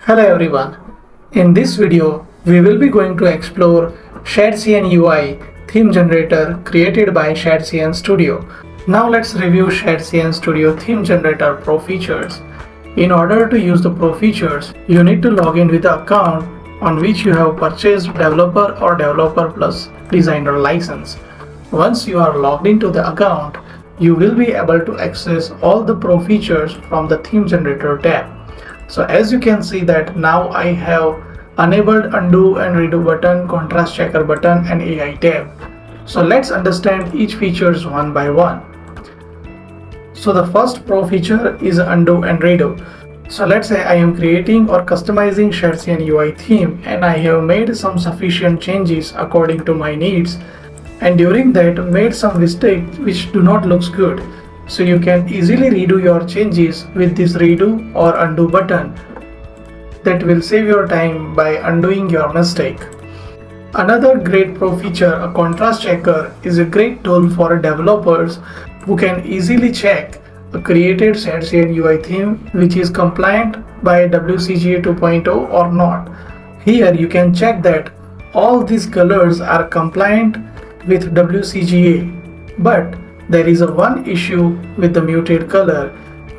Hello everyone. In this video, we will be going to explore shadcnui theme generator created by Shadcn Studio. Now let's review Shadcn Studio theme generator pro features. In order to use the pro features, you need to log in with the account on which you have purchased developer or developer plus designer license. Once you are logged into the account, you will be able to access all the pro features from the theme generator tab. So as you can see that now I have enabled undo and redo button, contrast checker button and AI tab. So let's understand each features one by one. So the first pro feature is undo and redo. So let's say I am creating or customizing shadcnui theme and I have made some sufficient changes according to my needs, and during that made some mistakes which do not look good. So you can easily redo your changes with this redo or undo button. That will save your time by undoing your mistake. Another great pro feature, a contrast checker, is a great tool for developers who can easily check a created shadcnui theme which is compliant by WCAG 2.0 or not. Here you can check that all these colors are compliant with WCAG, but there is one issue with the muted color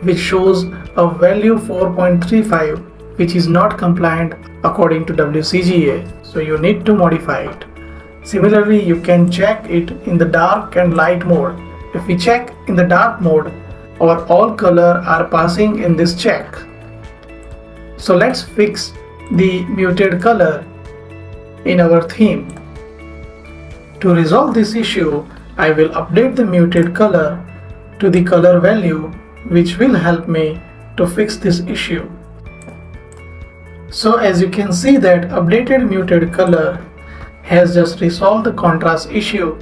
which shows a value 4.35 which is not compliant according to WCAG, so you need to modify it. Similarly, you can check it in the dark and light mode. If we check in the dark mode, our all color are passing in this check. So let's fix the muted color in our theme. To resolve this issue, I will update the muted color to the color value, which will help me to fix this issue. So as you can see that updated muted color has just resolved the contrast issue.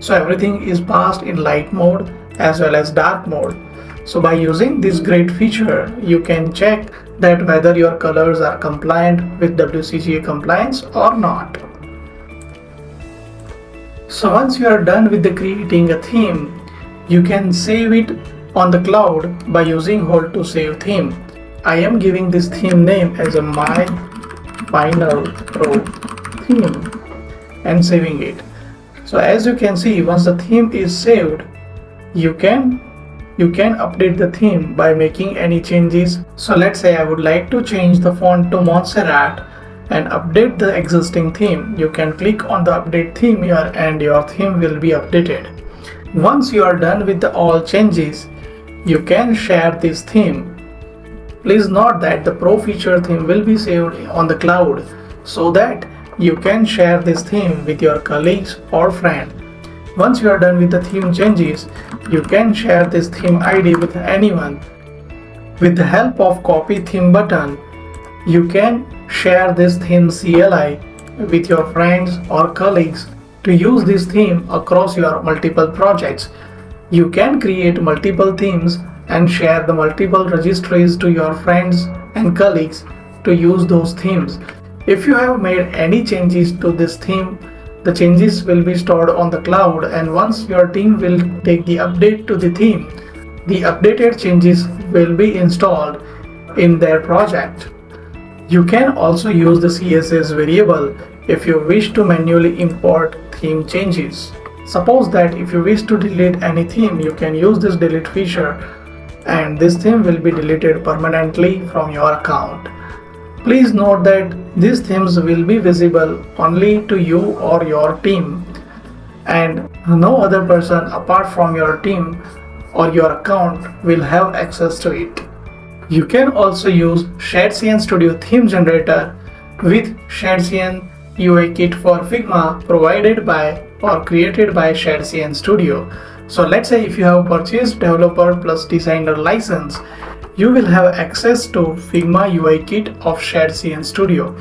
So everything is passed in light mode as well as dark mode. So by using this great feature, you can check that whether your colors are compliant with WCAG compliance or not. So once you are done with the creating a theme, you can save it on the cloud by using hold to save theme. I am giving this theme name as a my final pro theme and saving it. So as you can see, once the theme is saved, you can update the theme by making any changes. So let's say I would like to change the font to Montserrat and update the existing theme. You can click on the update theme here and your theme will be updated. Once you are done with all changes, you can share this theme. Please note that the pro feature theme will be saved on the cloud so that you can share this theme with your colleagues or friends. Once you are done with the theme changes, you can share this theme ID with anyone. With the help of copy theme button, you can share this theme CLI with your friends or colleagues to use this theme across your multiple projects. You can create multiple themes and share the multiple registries to your friends and colleagues to use those themes. If you have made any changes to this theme, the changes will be stored on the cloud, and once your team will take the update to the theme, the updated changes will be installed in their project. You can also use the CSS variable if you wish to manually import theme changes. Suppose that if you wish to delete any theme, you can use this delete feature and this theme will be deleted permanently from your account. Please note that these themes will be visible only to you or your team, and no other person apart from your team or your account will have access to it. You can also use Shadcn Studio theme generator with Shadcn UI kit for Figma provided by or created by Shadcn Studio. So let's say if you have purchased developer plus designer license, you will have access to Figma UI kit of Shadcn Studio,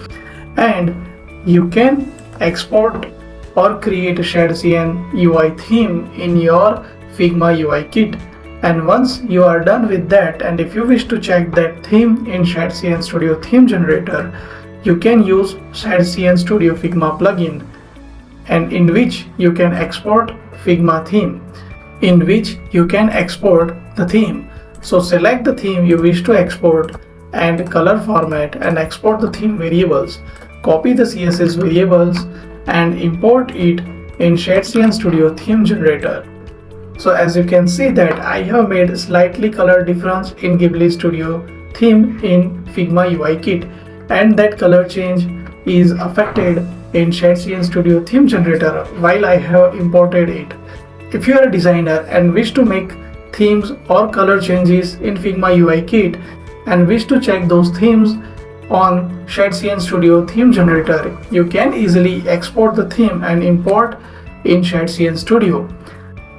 and you can export or create a Shadcn UI theme in your Figma UI kit. And once you are done with that, and if you wish to check that theme in Shadcn Studio theme generator, you can use Shadcn Studio Figma plugin, and in which you can export Figma theme, in which you can export the theme. So select the theme you wish to export and color format and export the theme variables. Copy the CSS variables and import it in Shadcn Studio theme generator. So as you can see that I have made slightly color difference in Ghibli Studio theme in Figma UI kit, and that color change is affected in Shadcn Studio theme generator while I have imported it. If you are a designer and wish to make themes or color changes in Figma UI kit and wish to check those themes on Shadcn Studio theme generator, you can easily export the theme and import in Shadcn Studio.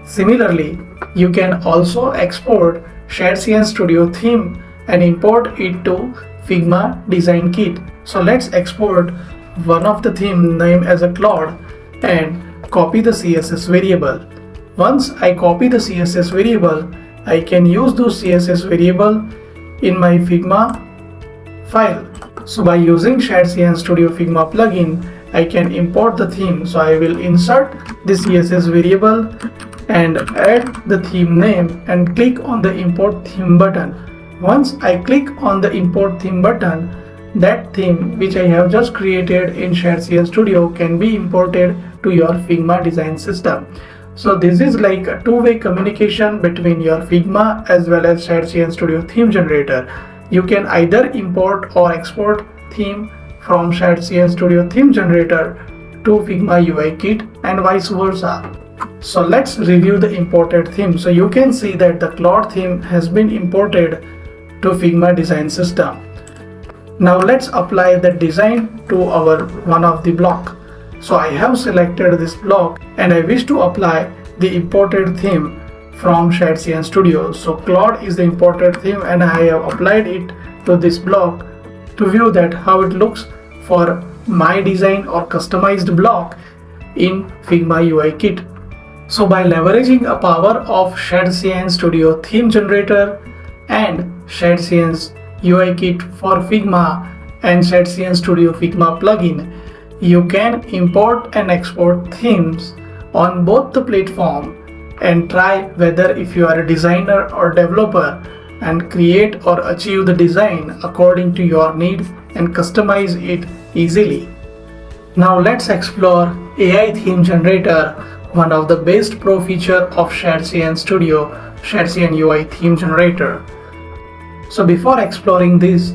Similarly, you can also export Shadcn Studio theme and import it to Figma design kit. So let's export one of the theme name as a Claude and copy the CSS variable. Once I copy the CSS variable, I can use those CSS variable in my Figma file. So by using Shadcn Studio Figma plugin, I can import the theme. So I will insert the CSS variable and add the theme name and click on the import theme button. Once I click on the import theme button, that theme which I have just created in Shadcn Studio can be imported to your Figma design system. So this is like a two-way communication between your Figma as well as Shadcn Studio theme generator. You can either import or export theme from Shadcn Studio theme generator to Figma UI kit and vice versa. So let's review the imported theme. So you can see that the Claude theme has been imported to Figma design system. Now let's apply the design to our one of the block. So I have selected this block and I wish to apply the imported theme from Shadcn Studio. So Claude is the imported theme and I have applied it to this block to view that how it looks for my design or customized block in Figma UI kit. So by leveraging a power of Shadcn Studio theme generator and Shadcn's UI kit for Figma and Shadcn Studio Figma plugin, you can import and export themes on both the platform and try whether if you are a designer or developer and create or achieve the design according to your need and customize it easily. Now let's explore AI theme generator, one of the best pro feature of Shadcn Studio, Shadcn UI theme generator. So before exploring this,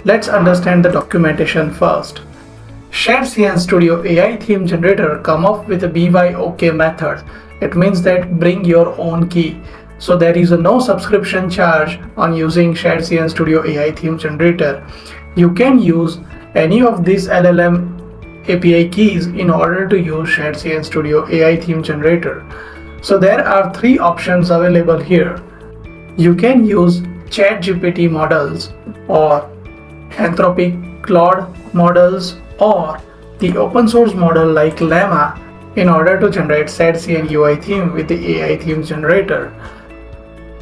let's understand the documentation first. Shadcn Studio AI theme generator come up with a BYOK method. It means that bring your own key. So there is no subscription charge on using Shadcn Studio AI theme generator. You can use any of these LLM API keys in order to use Shadcn Studio AI theme generator. So there are three options available here. You can use ChatGPT models or Anthropic Claude models or the open source model like Llama in order to generate Shadcn UI theme with the AI theme generator.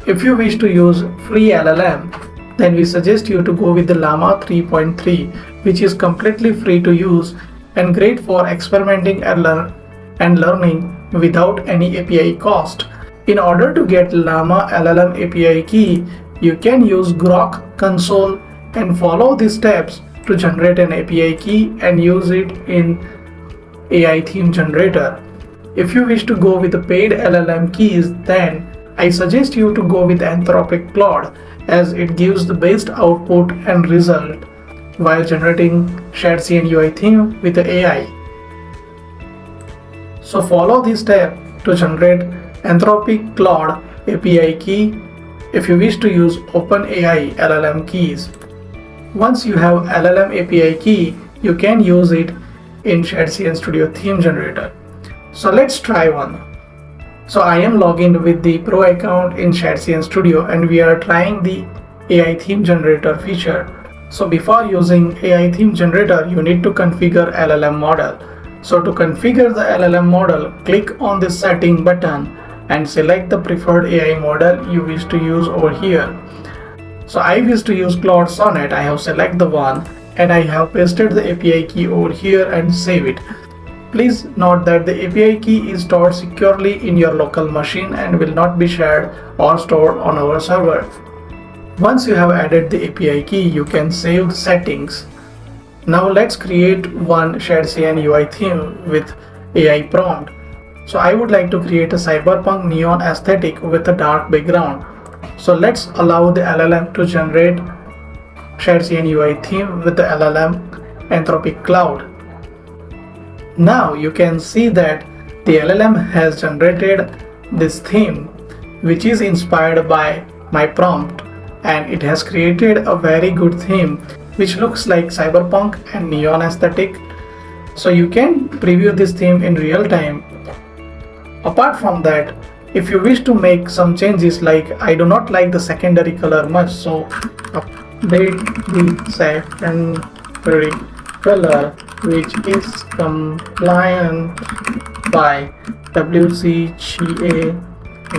If you wish to use free LLM, then we suggest you to go with the Llama 3.3, which is completely free to use and great for experimenting and learning without any API cost. In order to get Llama LLM API key, you can use Grok console and follow these steps to generate an API key and use it in AI theme generator. If you wish to go with the paid LLM keys, then I suggest you to go with Anthropic Claude as it gives the best output and result while generating Shadcn UI theme with the AI. So follow this step to generate Anthropic Claude API key if you wish to use OpenAI LLM keys. Once you have LLM API key, you can use it in Shadcn Studio theme generator. So let's try one. So I am logged in with the Pro account in Shadcn Studio and we are trying the AI theme generator feature. So before using AI theme generator, you need to configure LLM model. So to configure the LLM model, click on the setting button and select the preferred AI model you wish to use over here. So I wish to use Claude Sonnet. I have selected the one and I have pasted the API key over here and save it. Please note that the API key is stored securely in your local machine and will not be shared or stored on our server. Once you have added the API key, you can save the settings. Now let's create one shadcnui theme with AI prompt. So I would like to create a cyberpunk neon aesthetic with a dark background. So let's allow the LLM to generate shadcnui theme with the LLM Anthropic Claude. Now you can see that the LLM has generated this theme, which is inspired by my prompt, and it has created a very good theme which looks like cyberpunk and neon aesthetic. So you can preview this theme in real time. Apart from that, if you wish to make some changes, like I do not like the secondary color much, so update the secondary color which is compliant by WCGA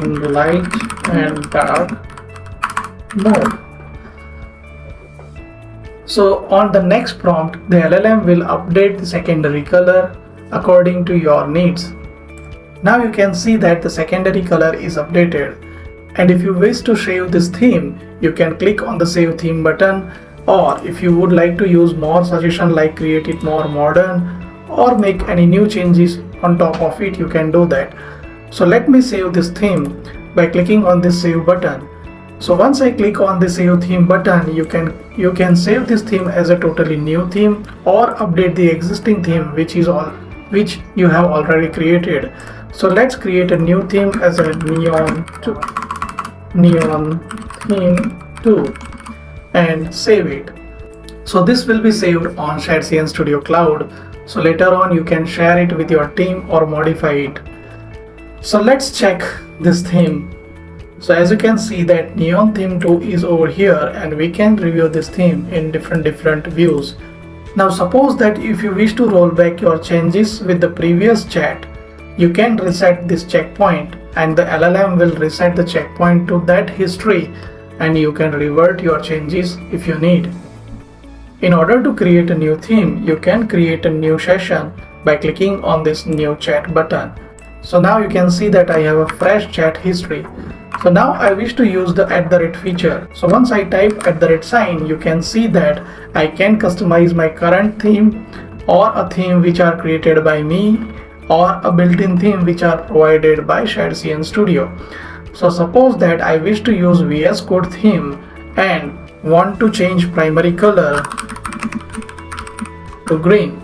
in light and dark mode. So on the next prompt, the LLM will update the secondary color according to your needs. Now you can see that the secondary color is updated, and if you wish to save this theme, you can click on the save theme button, or if you would like to use more suggestion like create it more modern or make any new changes on top of it, you can do that. So let me save this theme by clicking on this save button. So once I click on the save theme button, you can save this theme as a totally new theme or update the existing theme which you have already created. So let's create a new theme as a neon theme 2 and save it. So this will be saved on Shadcn Studio Cloud. So later on you can share it with your team or modify it. So let's check this theme. So as you can see that neon theme 2 is over here, and we can review this theme in different views. Now suppose that if you wish to roll back your changes with the previous chat, you can reset this checkpoint and the LLM will reset the checkpoint to that history, and you can revert your changes if you need. In order to create a new theme, you can create a new session by clicking on this new chat button. So now you can see that I have a fresh chat history. So now I wish to use the @ feature. So once I type @sign, you can see that I can customize my current theme or a theme which are created by me or a built-in theme which are provided by Shadcn Studio. So suppose that I wish to use VS Code theme and want to change primary color to green.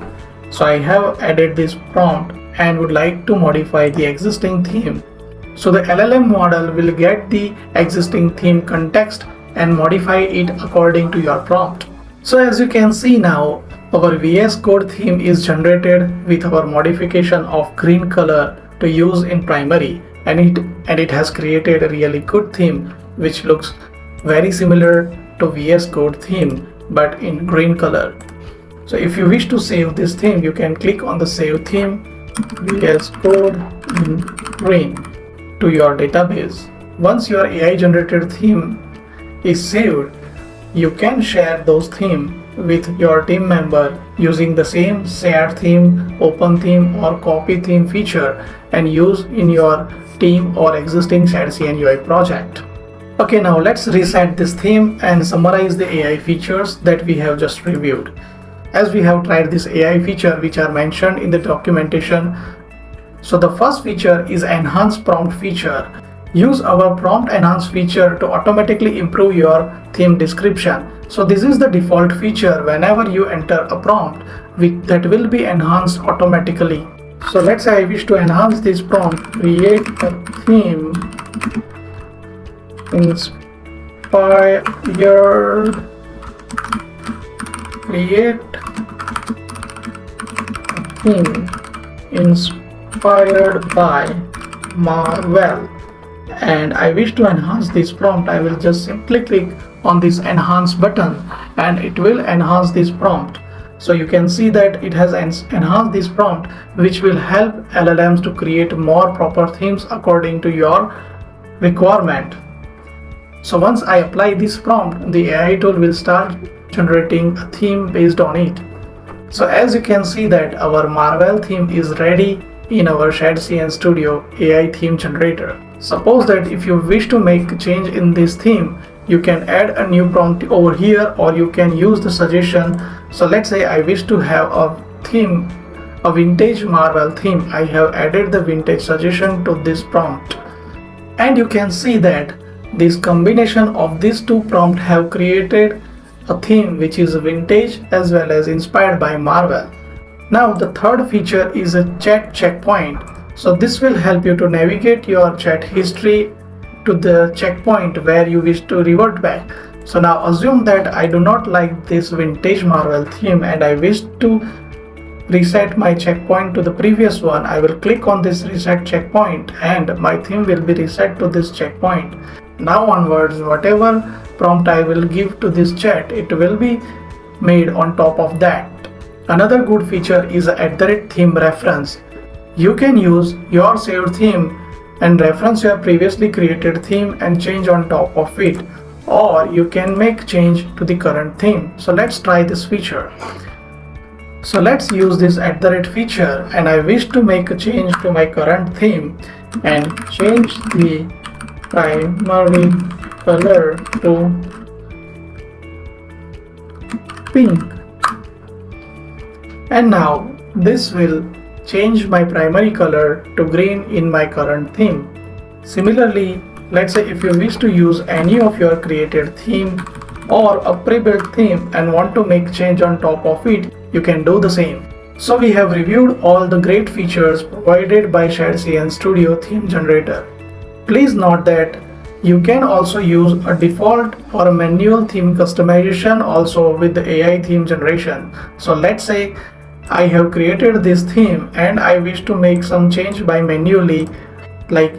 So I have added this prompt and would like to modify the existing theme. So the LLM model will get the existing theme context and modify it according to your prompt. So as you can see now, our VS Code theme is generated with our modification of green color to use in primary, and it has created a really good theme which looks very similar to VS Code theme but in green color. So if you wish to save this theme, you can click on the save theme VS Code in green to your database. Once your AI generated theme is saved, you can share those themes with your team member using the same share theme, open theme or copy theme feature and use in your team or existing shadcnui project. Okay, now let's reset this theme and summarize the AI features that we have just reviewed. As we have tried this AI feature which are mentioned in the documentation. So the first feature is enhance prompt feature. Use our prompt enhance feature to automatically improve your theme description. So this is the default feature whenever you enter a prompt that will be enhanced automatically. So let's say I wish to enhance this prompt, create a theme inspired, create a theme inspired by Marvel, and I wish to enhance this prompt. I will just simply click on this enhance button and it will enhance this prompt. So you can see that it has enhanced this prompt, which will help LLMs to create more proper themes according to your requirement. So once I apply this prompt, the AI tool will start generating a theme based on it. So as you can see that our Marvel theme is ready in our Shadcn Studio AI theme generator. Suppose that if you wish to make a change in this theme, you can add a new prompt over here, or you can use the suggestion. So let's say I wish to have a theme, a vintage Marvel theme. I have added the vintage suggestion to this prompt, and you can see that this combination of these two prompts have created a theme which is vintage as well as inspired by Marvel. Now the third feature is a chat checkpoint. So this will help you to navigate your chat history to the checkpoint where you wish to revert back. So now assume that I do not like this vintage Marvel theme and I wish to reset my checkpoint to the previous one. I will click on this reset checkpoint and my theme will be reset to this checkpoint. Now onwards, whatever prompt I will give to this chat, it will be made on top of that. Another good feature is a @theme reference. You can use your saved theme and reference your previously created theme and change on top of it, or you can make change to the current theme. So let's try this feature. So let's use this feature, and I wish to make a change to my current theme and change the primary color to pink. And now this will change my primary color to green in my current theme. Similarly, let's say if you wish to use any of your created theme or a pre-built theme and want to make change on top of it, you can do the same. So we have reviewed all the great features provided by Shadcn Studio Theme Generator. Please note that you can also use a default or a manual theme customization also with the AI theme generation. So let's say I have created this theme and I wish to make some change by manually, like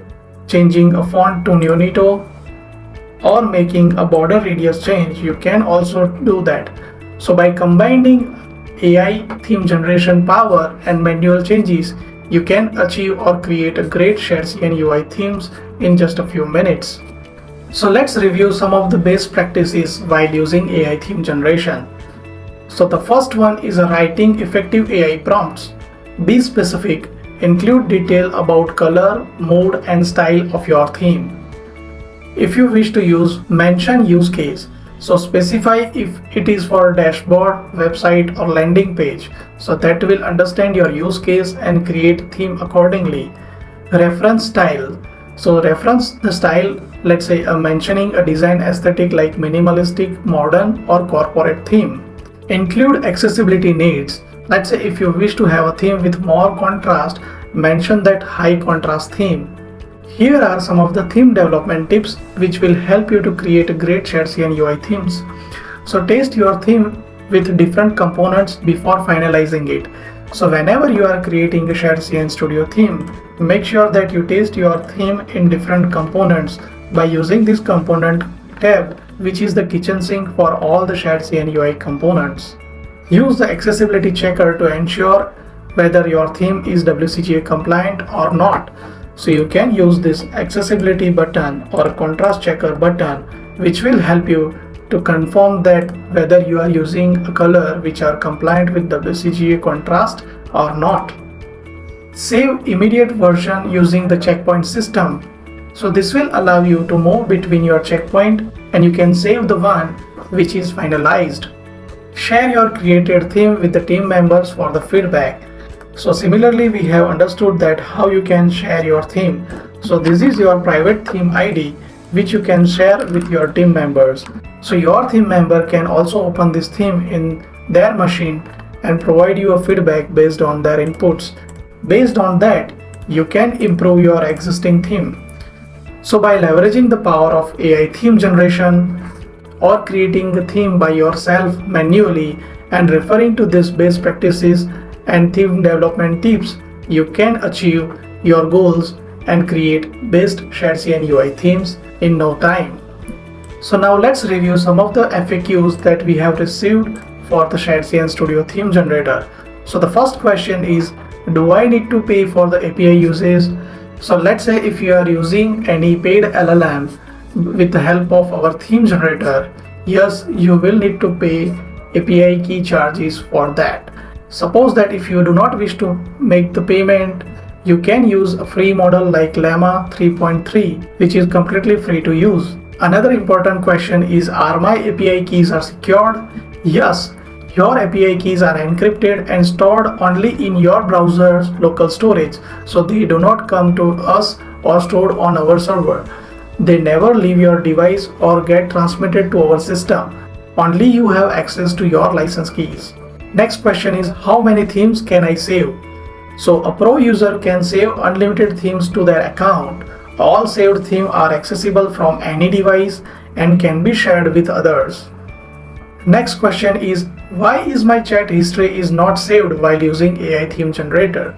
changing a font to Neonito or making a border radius change. You can also do that. So by combining AI theme generation power and manual changes, you can achieve or create a great Shadcn UI themes in just a few minutes. So let's review some of the best practices while using AI theme generation. So the first one is writing effective AI prompts. Be specific, include detail about color, mood and style of your theme. If you wish to use mention use case, so specify if it is for dashboard, website or landing page, so that will understand your use case and create theme accordingly. Reference style, so reference the style, let's say mentioning a design aesthetic like minimalistic, modern or corporate theme. Include accessibility needs. Let's say if you wish to have a theme with more contrast, mention that high contrast theme. Here are some of the theme development tips which will help you to create great Shadcn UI themes. So test your theme with different components before finalizing it. So whenever you are creating a Shadcn Studio theme, make sure that you test your theme in different components by using this component tab, which is the kitchen sink for all the Shadcn UI components. Use the accessibility checker to ensure whether your theme is WCAG compliant or not. So you can use this accessibility button or contrast checker button, which will help you to confirm that whether you are using a color which are compliant with WCAG contrast or not. Save immediate version using the checkpoint system. So this will allow you to move between your checkpoint and you can save the one which is finalized. Share your created theme with the team members for the feedback. So similarly, we have understood that how you can share your theme. So this is your private theme ID which you can share with your team members. So your team member can also open this theme in their machine and provide you a feedback based on their inputs. Based on that, you can improve your existing theme. So by leveraging the power of AI theme generation or creating a theme by yourself manually and referring to these best practices and theme development tips, you can achieve your goals and create best Shadcn UI themes in no time. So now let's review some of the FAQs that we have received for the Shadcn Studio Theme Generator. So the first question is, do I need to pay for the API usage? So let's say if you are using any paid LLM with the help of our theme generator, yes, you will need to pay API key charges for that. Suppose that if you do not wish to make the payment, you can use a free model like Llama 3.3, which is completely free to use. Another important question is, are my API keys are secured? Yes, your API keys are encrypted and stored only in your browser's local storage, so they do not come to us or stored on our server. They never leave your device or get transmitted to our system. Only you have access to your license keys. Next question is, how many themes can I save? So a pro user can save unlimited themes to their account. All saved themes are accessible from any device and can be shared with others. Next question is, why is my chat history is not saved while using AI theme generator?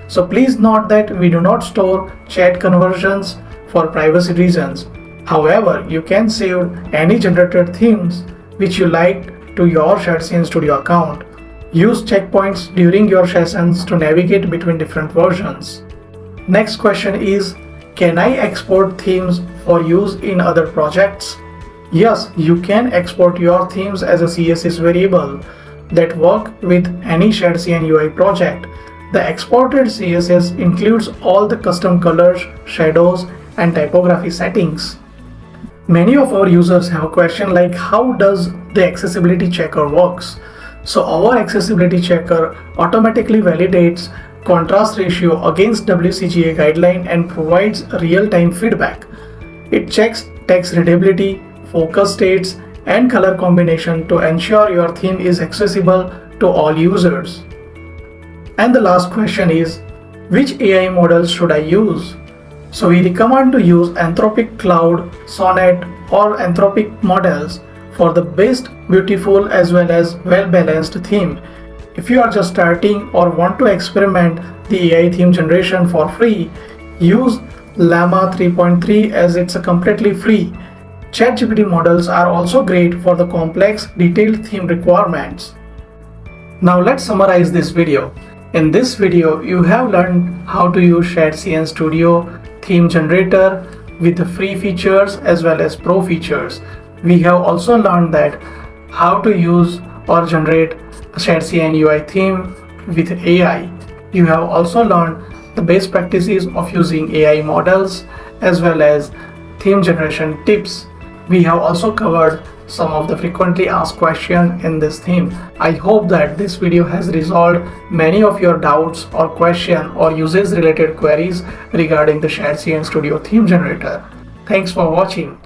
So please note that we do not store chat conversions for privacy reasons. However, you can save any generated themes which you like to your Shadcn Studio account. Use checkpoints during your sessions to navigate between different versions. Next question is, can I export themes for use in other projects? Yes, you can export your themes as a CSS variable that work with any Shadcn UI project. The exported CSS includes all the custom colors, shadows, and typography settings. Many of our users have a question like, how does the accessibility checker works? So our accessibility checker automatically validates contrast ratio against WCAG guideline and provides real-time feedback. It checks text readability, focus states, and color combination to ensure your theme is accessible to all users. And the last question is, which AI models should I use? So we recommend to use Anthropic Claude, Sonnet, or Anthropic models for the best, beautiful as well as well-balanced theme. If you are just starting or want to experiment the AI theme generation for free, use Llama 3.3 as it's a completely free. ChatGPT models are also great for the complex, detailed theme requirements. Now let's summarize this video. In this video, you have learned how to use Shadcn Studio theme generator with the free features as well as pro features. We have also learned that how to use or generate a Shadcn UI theme with AI. You have also learned the best practices of using AI models as well as theme generation tips. We have also covered some of the frequently asked questions in this theme. I hope that this video has resolved many of your doubts or questions or usage related queries regarding the Shadcn Studio theme generator. Thanks for watching.